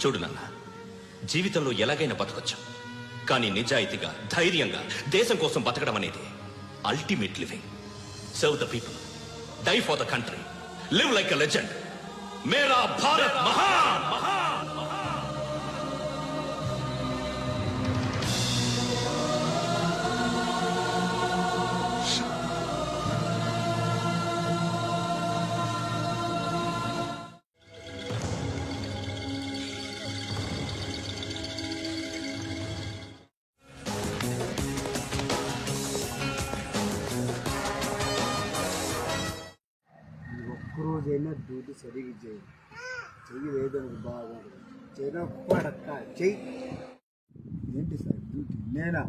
చూడు నాన్న, జీవితంలో ఎలాగైనా బతకొచ్చు, కానీ నిజాయితీగా ధైర్యంగా దేశం కోసం బతకడం అనేది ultimate living. Serve the people, die for the country, live like a legend. మేరా భారత్ మహాన్. ఒక్కరోజైనా డ్యూటీ సరిగ్గా చేయి, చెయ్యి లేదనుకు బాగా చేయడం పడక్క చెయ్యి. ఏంటి సార్ డ్యూటీ నేనా?